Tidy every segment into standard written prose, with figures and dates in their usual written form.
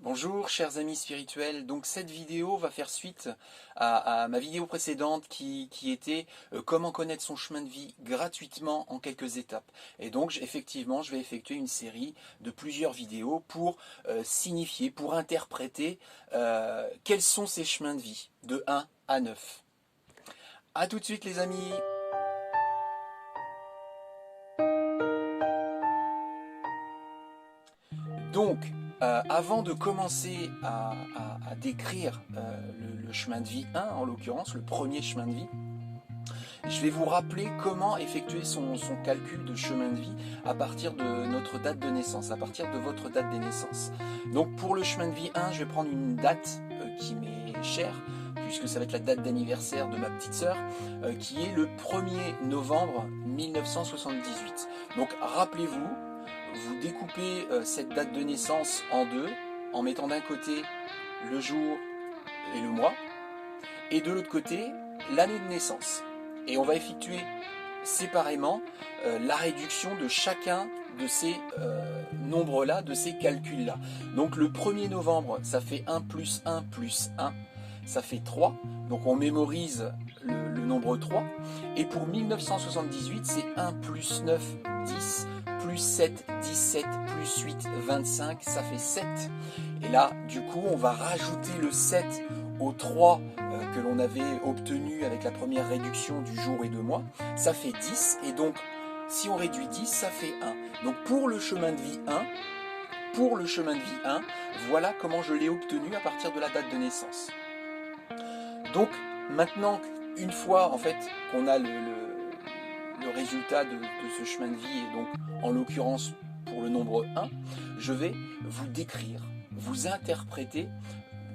Bonjour chers amis spirituels, donc cette vidéo va faire suite à ma vidéo précédente qui était comment connaître son chemin de vie gratuitement en quelques étapes. Et donc effectivement je vais effectuer une série de plusieurs vidéos pour signifier, pour interpréter quels sont ces chemins de vie de 1 à 9. A tout de suite les amis. Donc, avant de commencer à décrire le chemin de vie 1, en l'occurrence, le premier chemin de vie, je vais vous rappeler comment effectuer son calcul de chemin de vie à partir de notre date de naissance, à partir de votre date de naissance. Donc pour le chemin de vie 1, je vais prendre une date qui m'est chère, puisque ça va être la date d'anniversaire de ma petite sœur, qui est le 1er novembre 1978. Donc rappelez-vous, vous découpez cette date de naissance en deux, en mettant d'un côté le jour et le mois, et de l'autre côté l'année de naissance. Et on va effectuer séparément la réduction de chacun de ces nombres-là, de ces calculs-là. Donc le 1er novembre, ça fait 1 plus 1 plus 1, ça fait 3. Donc on mémorise le nombre 3. Et pour 1978, c'est 1 plus 9, 10, plus 7, 17, plus 8, 25, ça fait 7. Et là, du coup, on va rajouter le 7 aux 3 que l'on avait obtenu avec la première réduction du jour et de mois. Ça fait 10. Et donc, si on réduit 10, ça fait 1. Donc pour le chemin de vie 1, voilà comment je l'ai obtenu à partir de la date de naissance. Donc maintenant, une fois en fait qu'on a le résultat de ce chemin de vie, et donc en l'occurrence pour le nombre 1, je vais vous décrire, vous interpréter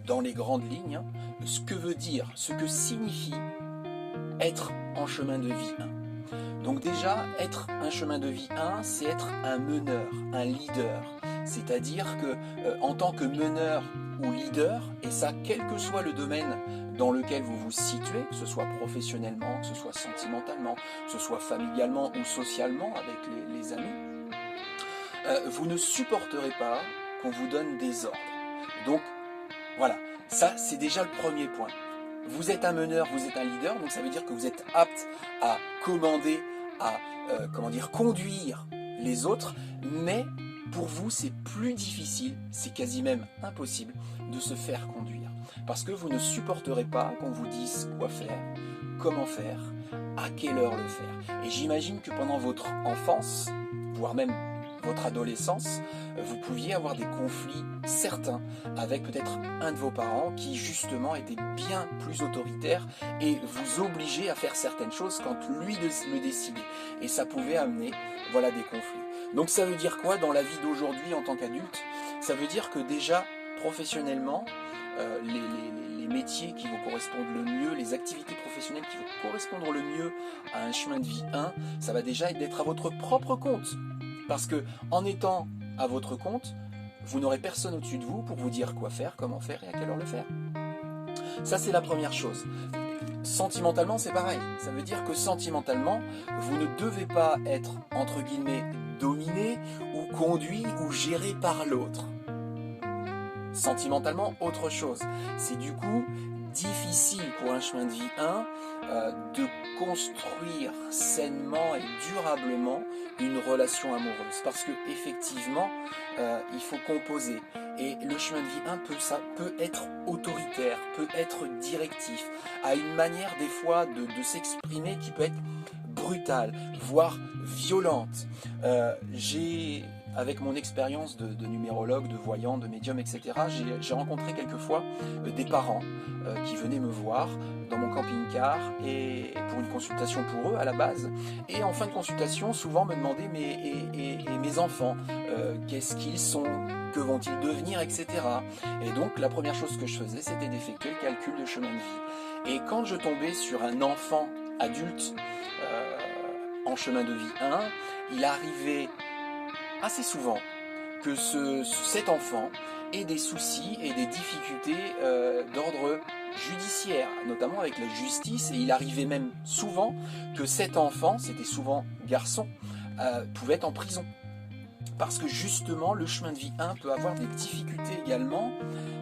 dans les grandes lignes ce que veut dire, ce que signifie être en chemin de vie 1. Donc déjà, être un chemin de vie 1, c'est être un meneur, un leader. C'est-à-dire que en tant que meneur ou leader, et ça quel que soit le domaine dans lequel vous vous situez, que ce soit professionnellement, que ce soit sentimentalement, que ce soit familialement ou socialement avec les amis, vous ne supporterez pas qu'on vous donne des ordres. Donc voilà, ça c'est déjà le premier point. Vous êtes un meneur, vous êtes un leader, donc ça veut dire que vous êtes apte à commander, à conduire les autres, mais pour vous c'est plus difficile, c'est quasi même impossible de se faire conduire. Parce que vous ne supporterez pas qu'on vous dise quoi faire, comment faire, à quelle heure le faire. Et j'imagine que pendant votre enfance, voire même votre adolescence, vous pouviez avoir des conflits certains avec peut-être un de vos parents qui justement était bien plus autoritaire et vous obligeait à faire certaines choses quand lui le décidait. Et ça pouvait amener voilà, des conflits. Donc ça veut dire quoi dans la vie d'aujourd'hui en tant qu'adulte? Ça veut dire que déjà professionnellement, les métiers qui vous correspondent le mieux, les activités professionnelles qui vous correspondront le mieux à un chemin de vie 1, ça va déjà être d'être à votre propre compte. Parce que en étant à votre compte, vous n'aurez personne au-dessus de vous pour vous dire quoi faire, comment faire et à quelle heure le faire. Ça, c'est la première chose. Sentimentalement, c'est pareil. Ça veut dire que sentimentalement, vous ne devez pas être, entre guillemets, dominé ou conduit ou géré par l'autre. Sentimentalement, autre chose. C'est du coup difficile pour un chemin de vie 1 de construire sainement et durablement une relation amoureuse. Parce que effectivement, il faut composer. Et le chemin de vie 1 peut être autoritaire, peut être directif, a une manière des fois de s'exprimer qui peut être brutale, voire violente. Avec mon expérience de numérologue, de voyant, de médium, etc., j'ai rencontré quelquefois des parents qui venaient me voir dans mon camping-car et pour une consultation pour eux à la base. Et en fin de consultation, souvent me demandaient et mes enfants, qu'est-ce qu'ils sont, que vont-ils devenir, etc. Et donc la première chose que je faisais, c'était d'effectuer le calcul de chemin de vie. Et quand je tombais sur un enfant adulte en chemin de vie 1, il arrivait assez souvent que cet enfant ait des soucis et des difficultés d'ordre judiciaire, notamment avec la justice, et il arrivait même souvent que cet enfant, c'était souvent garçon, pouvait être en prison. parce que justement le chemin de vie 1 peut avoir des difficultés également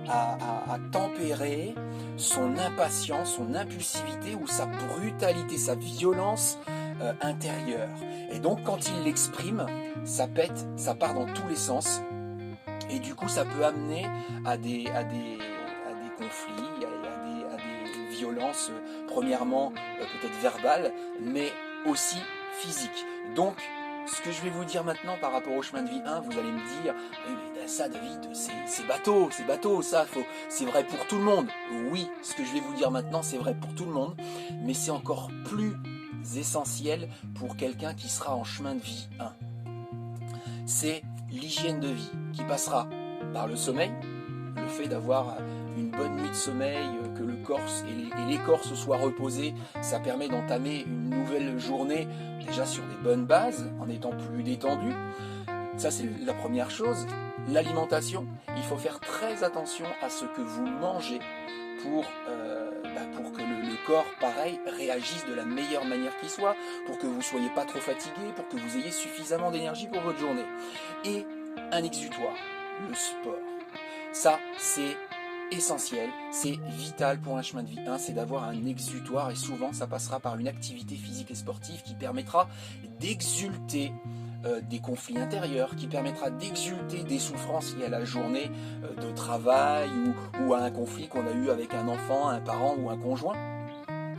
à tempérer son impatience, son impulsivité ou sa brutalité, sa violence intérieure. Et donc quand il l'exprime, ça pète, ça part dans tous les sens. Et du coup ça peut amener à des conflits, à des violences, premièrement peut-être verbales, mais aussi physiques. Donc ce que je vais vous dire maintenant par rapport au chemin de vie 1, vous allez me dire oui, mais ça David, c'est bateau, ça, c'est vrai pour tout le monde. Oui, ce que je vais vous dire maintenant, c'est vrai pour tout le monde, mais c'est encore plus essentiel pour quelqu'un qui sera en chemin de vie 1. C'est l'hygiène de vie qui passera par le sommeil, le fait d'avoir une bonne nuit de sommeil, que le corps et les corps se soient reposés, ça permet d'entamer une nouvelle journée déjà sur des bonnes bases, en étant plus détendu. Ça c'est la première chose. L'alimentation, il faut faire très attention à ce que vous mangez pour que le corps, pareil, réagisse de la meilleure manière qui soit, pour que vous ne soyez pas trop fatigué, pour que vous ayez suffisamment d'énergie pour votre journée. Et un exutoire, le sport. Ça, c'est essentiel, c'est vital pour un chemin de vie 1, c'est d'avoir un exutoire et souvent ça passera par une activité physique et sportive qui permettra d'exulter des conflits intérieurs, qui permettra d'exulter des souffrances liées à la journée de travail ou à un conflit qu'on a eu avec un enfant, un parent ou un conjoint.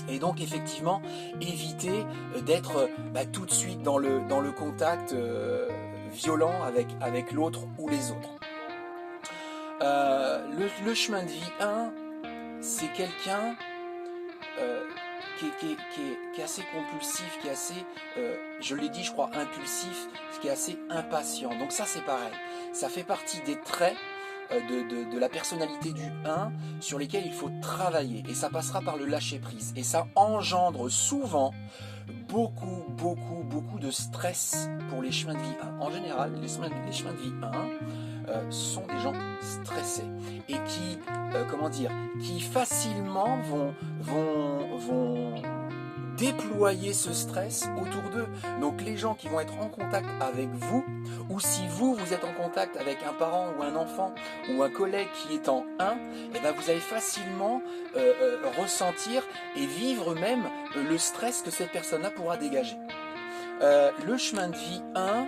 Et donc effectivement, éviter d'être tout de suite dans le contact violent avec l'autre ou les autres. Le chemin de vie 1, c'est quelqu'un qui est assez compulsif, qui est assez, je l'ai dit je crois, impulsif, qui est assez impatient. Donc ça c'est pareil, ça fait partie des traits de la personnalité du 1 sur lesquels il faut travailler. Et ça passera par le lâcher prise. Et ça engendre souvent beaucoup de stress pour les chemins de vie 1. En général, les chemins de vie 1 sont des gens stressés et qui facilement vont déployer ce stress autour d'eux. Donc les gens qui vont être en contact avec vous, ou si vous êtes en contact avec un parent ou un enfant ou un collègue qui est en 1, et ben vous allez facilement ressentir et vivre même le stress que cette personne-là pourra dégager. Le chemin de vie 1,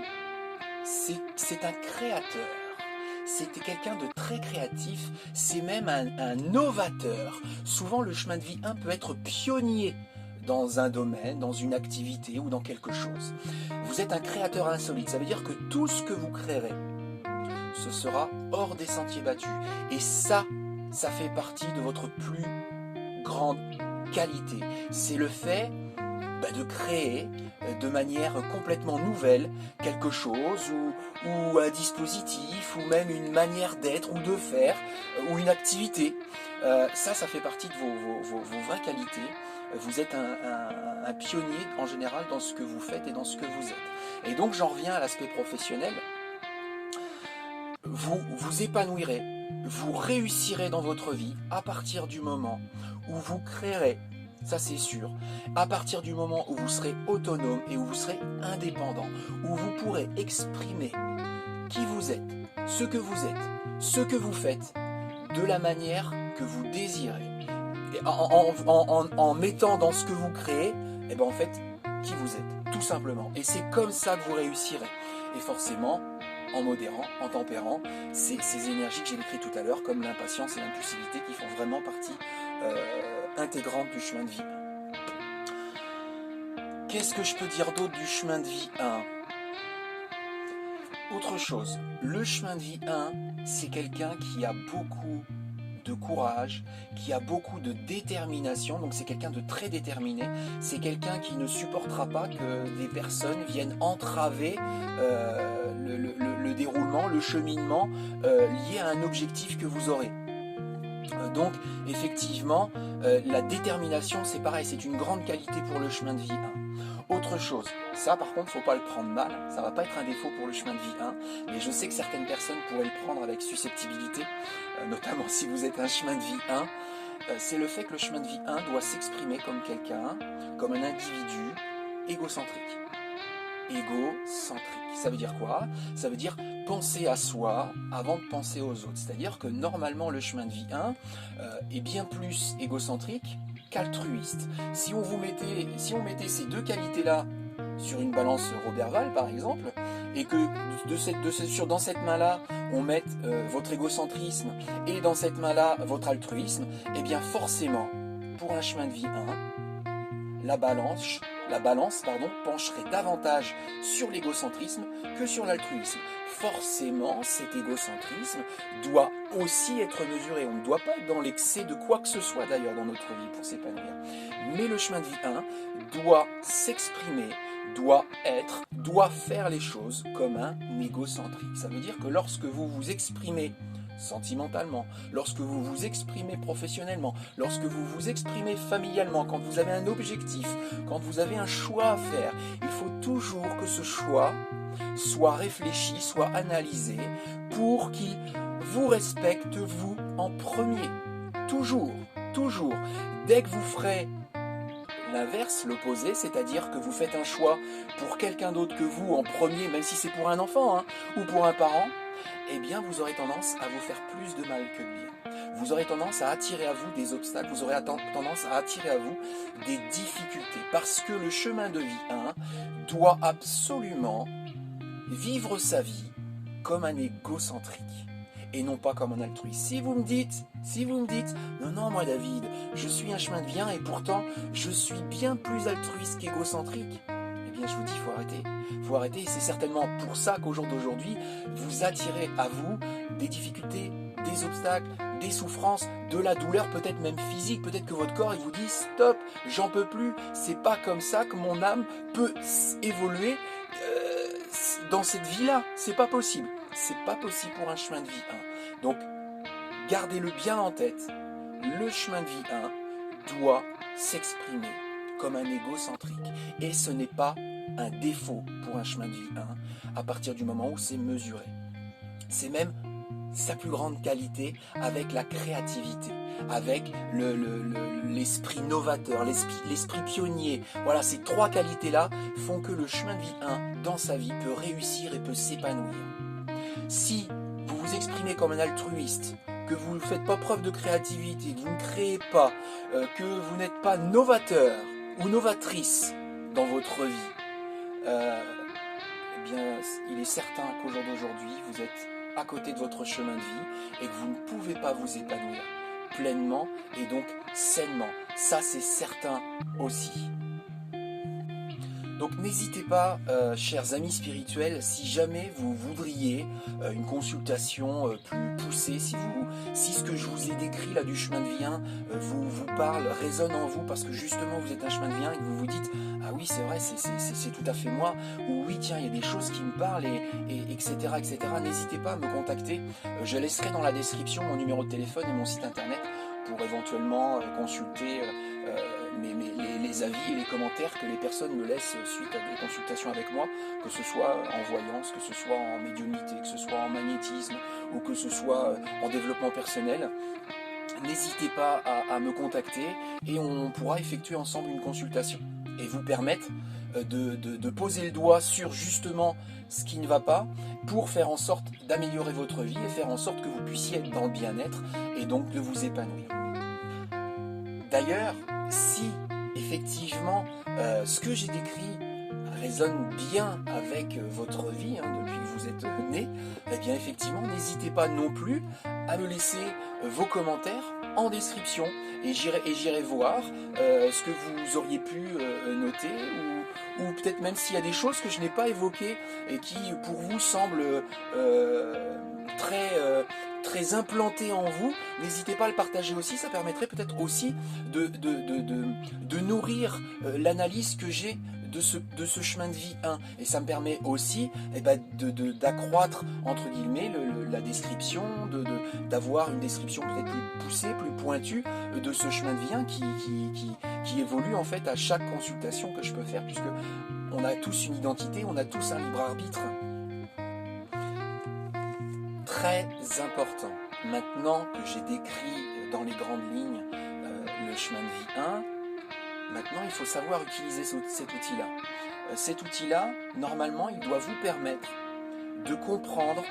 c'est un créateur. C'était quelqu'un de très créatif, c'est même un novateur. Souvent le chemin de vie 1 peut être pionnier dans un domaine, dans une activité ou dans quelque chose. Vous êtes un créateur insolite, ça veut dire que tout ce que vous créerez, ce sera hors des sentiers battus. Et ça fait partie de votre plus grande qualité. C'est le fait de créer de manière complètement nouvelle quelque chose ou un dispositif ou même une manière d'être ou de faire ou une activité. Ça fait partie de vos vraies qualités. Vous êtes un pionnier en général dans ce que vous faites et dans ce que vous êtes. Et donc j'en reviens à l'aspect professionnel. Vous épanouirez, vous réussirez dans votre vie à partir du moment où vous créerez, ça c'est sûr, à partir du moment où vous serez autonome et où vous serez indépendant, où vous pourrez exprimer qui vous êtes, ce que vous faites, de la manière que vous désirez. Et en mettant dans ce que vous créez, et ben en fait, qui vous êtes, tout simplement. Et c'est comme ça que vous réussirez. Et forcément, en modérant, en tempérant, ces énergies que j'ai décrites tout à l'heure, comme l'impatience et l'impulsivité, qui font vraiment partie intégrante du chemin de vie 1. Qu'est-ce que je peux dire d'autre du chemin de vie 1 ? Autre chose, le chemin de vie 1, c'est quelqu'un qui a beaucoup de courage, qui a beaucoup de détermination, donc c'est quelqu'un de très déterminé, c'est quelqu'un qui ne supportera pas que des personnes viennent entraver le déroulement, le cheminement lié à un objectif que vous aurez. Donc effectivement, la détermination c'est pareil, c'est une grande qualité pour le chemin de vie 1. Autre chose, ça par contre, faut pas le prendre mal, ça va pas être un défaut pour le chemin de vie 1, mais je sais que certaines personnes pourraient le prendre avec susceptibilité, notamment si vous êtes un chemin de vie 1, c'est le fait que le chemin de vie 1 doit s'exprimer comme quelqu'un, comme un individu égocentrique. égocentrique. Ça veut dire quoi? Ça veut dire penser à soi avant de penser aux autres. C'est-à-dire que normalement le chemin de vie 1 est bien plus égocentrique qu'altruiste. Si on mettait ces deux qualités-là sur une balance Roberval par exemple, et que dans cette main-là, on mette votre égocentrisme et dans cette main-là, votre altruisme, eh bien forcément, pour un chemin de vie 1, la balance pencherait davantage sur l'égocentrisme que sur l'altruisme. Forcément, cet égocentrisme doit aussi être mesuré. On ne doit pas être dans l'excès de quoi que ce soit d'ailleurs dans notre vie pour s'épanouir. Mais le chemin de vie 1 doit s'exprimer, doit faire les choses comme un égocentrique. Ça veut dire que lorsque vous vous exprimez sentimentalement, lorsque vous vous exprimez professionnellement, lorsque vous vous exprimez familialement, quand vous avez un objectif, quand vous avez un choix à faire, il faut toujours que ce choix soit réfléchi, soit analysé pour qu'il vous respecte vous en premier. Toujours, toujours. Dès que vous ferez l'inverse, l'opposé, c'est-à-dire que vous faites un choix pour quelqu'un d'autre que vous en premier, même si c'est pour un enfant ou pour un parent, eh bien vous aurez tendance à vous faire plus de mal que de bien. Vous aurez tendance à attirer à vous des obstacles, vous aurez tendance à attirer à vous des difficultés, parce que le chemin de vie 1 doit absolument vivre sa vie comme un égocentrique et non pas comme un altruiste. Si vous me dites, non, moi David, je suis un chemin de vie 1 et pourtant je suis bien plus altruiste qu'égocentrique, eh bien je vous dis, il faut arrêter, et c'est certainement pour ça qu'au jour d'aujourd'hui, vous attirez à vous des difficultés, des obstacles, des souffrances, de la douleur, peut-être même physique, peut-être que votre corps il vous dit stop, j'en peux plus, c'est pas comme ça que mon âme peut évoluer dans cette vie-là, c'est pas possible. C'est pas possible pour un chemin de vie 1. Donc, gardez-le bien en tête. Le chemin de vie 1 doit s'exprimer comme un égocentrique. Et ce n'est pas un défaut pour un chemin de vie 1 à partir du moment où c'est mesuré. C'est même sa plus grande qualité avec la créativité, avec l'esprit novateur, l'esprit pionnier. Voilà, ces trois qualités-là font que le chemin de vie 1 dans sa vie peut réussir et peut s'épanouir. Si vous vous exprimez comme un altruiste, que vous ne faites pas preuve de créativité, que vous ne créez pas, que vous n'êtes pas novateur ou novatrice dans votre vie, eh bien, il est certain qu'au jour d'aujourd'hui, vous êtes à côté de votre chemin de vie et que vous ne pouvez pas vous épanouir pleinement et donc sainement. Ça, c'est certain aussi. Donc n'hésitez pas, chers amis spirituels, si jamais vous voudriez une consultation plus poussée, si ce que je vous ai décrit là du chemin de vie 1 vous parle, résonne en vous, parce que justement vous êtes un chemin de vie 1 et que vous vous dites ah oui c'est vrai, c'est tout à fait moi, ou oui tiens il y a des choses qui me parlent, etc. N'hésitez pas à me contacter, je laisserai dans la description mon numéro de téléphone et mon site internet pour éventuellement consulter les avis et les commentaires que les personnes me laissent suite à des consultations avec moi, que ce soit en voyance, que ce soit en médiumnité, que ce soit en magnétisme ou que ce soit en développement personnel. N'hésitez pas à me contacter et on pourra effectuer ensemble une consultation et vous permettre de poser le doigt sur justement ce qui ne va pas pour faire en sorte d'améliorer votre vie et faire en sorte que vous puissiez être dans le bien-être et donc de vous épanouir. D'ailleurs, si effectivement ce que j'ai décrit résonne bien avec votre vie depuis que vous êtes né, eh bien effectivement n'hésitez pas non plus à me laisser vos commentaires en description et j'irai voir ce que vous auriez pu noter ou peut-être même s'il y a des choses que je n'ai pas évoquées et qui pour vous semblent très implanté en vous, n'hésitez pas à le partager aussi, ça permettrait peut-être aussi de nourrir l'analyse que j'ai de ce chemin de vie 1. Et ça me permet aussi d'accroître, entre guillemets, la description, d'avoir une description peut-être plus poussée, plus pointue de ce chemin de vie 1 qui évolue en fait à chaque consultation que je peux faire, puisque on a tous une identité, on a tous un libre arbitre. Très important, maintenant que j'ai décrit dans les grandes lignes le chemin de vie 1, maintenant il faut savoir utiliser cet outil-là. cet outil-là, normalement, il doit vous permettre de comprendre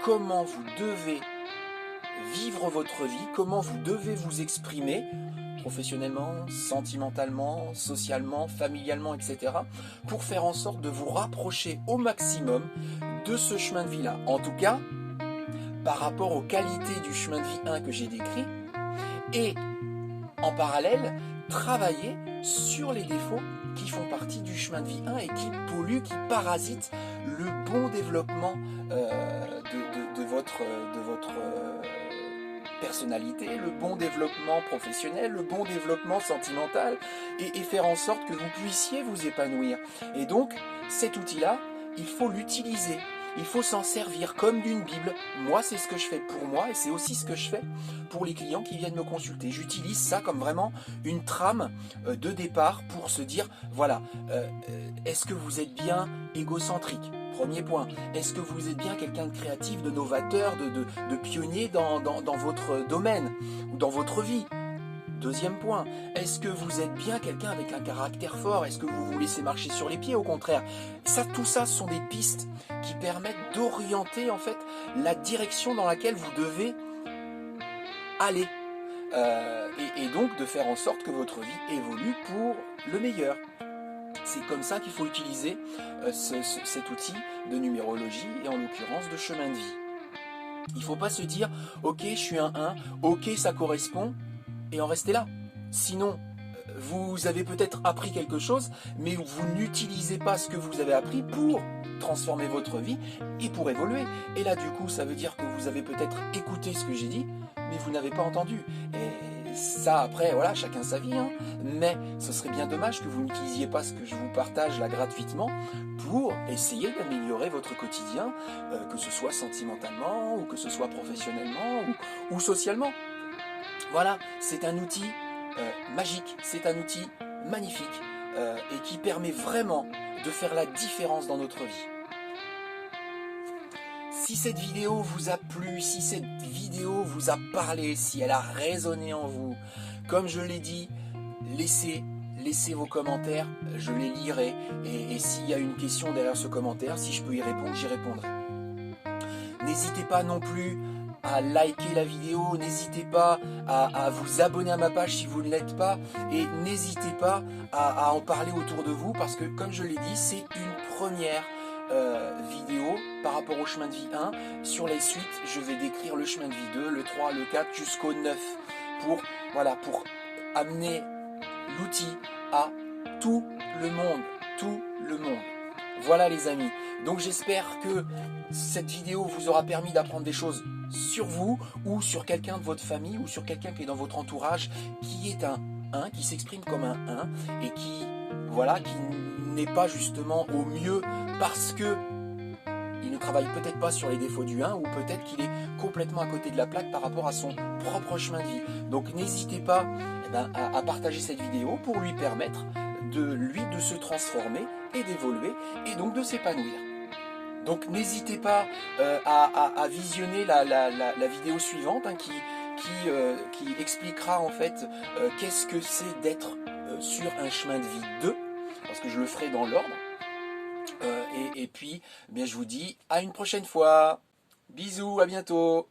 comment vous devez vivre votre vie, comment vous devez vous exprimer professionnellement, sentimentalement, socialement, familialement, etc. pour faire en sorte de vous rapprocher au maximum de ce chemin de vie-là. En tout cas, par rapport aux qualités du chemin de vie 1 que j'ai décrit, et en parallèle, travailler sur les défauts qui font partie du chemin de vie 1 et qui polluent, qui parasitent le bon développement de votre personnalité, le bon développement professionnel, le bon développement sentimental, et faire en sorte que vous puissiez vous épanouir. Et donc, cet outil-là, il faut l'utiliser. Il faut s'en servir comme d'une Bible. Moi, c'est ce que je fais pour moi et c'est aussi ce que je fais pour les clients qui viennent me consulter. J'utilise ça comme vraiment une trame de départ pour se dire, voilà, est-ce que vous êtes bien égocentrique ? Premier point. Est-ce que vous êtes bien quelqu'un de créatif, de novateur, de pionnier dans votre domaine ou dans votre vie ? Deuxième point, est-ce que vous êtes bien quelqu'un avec un caractère fort? Est-ce que vous vous laissez marcher sur les pieds au contraire? Ça, tout ça sont des pistes qui permettent d'orienter en fait la direction dans laquelle vous devez aller. Et donc de faire en sorte que votre vie évolue pour le meilleur. C'est comme ça qu'il faut utiliser cet outil de numérologie et en l'occurrence de chemin de vie. Il ne faut pas se dire, ok, je suis un 1, ok, ça correspond, et en rester là. Sinon, vous avez peut-être appris quelque chose, mais vous n'utilisez pas ce que vous avez appris pour transformer votre vie et pour évoluer. Et là, du coup, ça veut dire que vous avez peut-être écouté ce que j'ai dit, mais vous n'avez pas entendu. Et ça, après, voilà, chacun sa vie, hein. Mais ce serait bien dommage que vous n'utilisiez pas ce que je vous partage là gratuitement pour essayer d'améliorer votre quotidien, que ce soit sentimentalement, ou que ce soit professionnellement, ou socialement. Voilà, c'est un outil magique, c'est un outil magnifique et qui permet vraiment de faire la différence dans notre vie. Si cette vidéo vous a plu, si cette vidéo vous a parlé, si elle a résonné en vous, comme je l'ai dit, laissez vos commentaires, je les lirai et s'il y a une question derrière ce commentaire, si je peux y répondre, j'y répondrai. N'hésitez pas non plus à liker la vidéo, n'hésitez pas à vous abonner à ma page si vous ne l'êtes pas, et n'hésitez pas à en parler autour de vous, parce que comme je l'ai dit, c'est une première vidéo par rapport au chemin de vie 1. Sur les suites, je vais décrire le chemin de vie 2, le 3, le 4 jusqu'au 9, pour amener l'outil à tout le monde. Voilà les amis, donc j'espère que cette vidéo vous aura permis d'apprendre des choses sur vous ou sur quelqu'un de votre famille ou sur quelqu'un qui est dans votre entourage qui est un 1, qui s'exprime comme un 1 et qui n'est pas justement au mieux parce que il ne travaille peut-être pas sur les défauts du 1 ou peut-être qu'il est complètement à côté de la plaque par rapport à son propre chemin de vie. Donc n'hésitez pas à partager cette vidéo pour lui permettre de se transformer et d'évoluer et donc de s'épanouir. Donc n'hésitez pas à visionner la vidéo suivante qui expliquera en fait qu'est-ce que c'est d'être sur un chemin de vie 2, parce que je le ferai dans l'ordre. Et puis je vous dis à une prochaine fois. Bisous, à bientôt.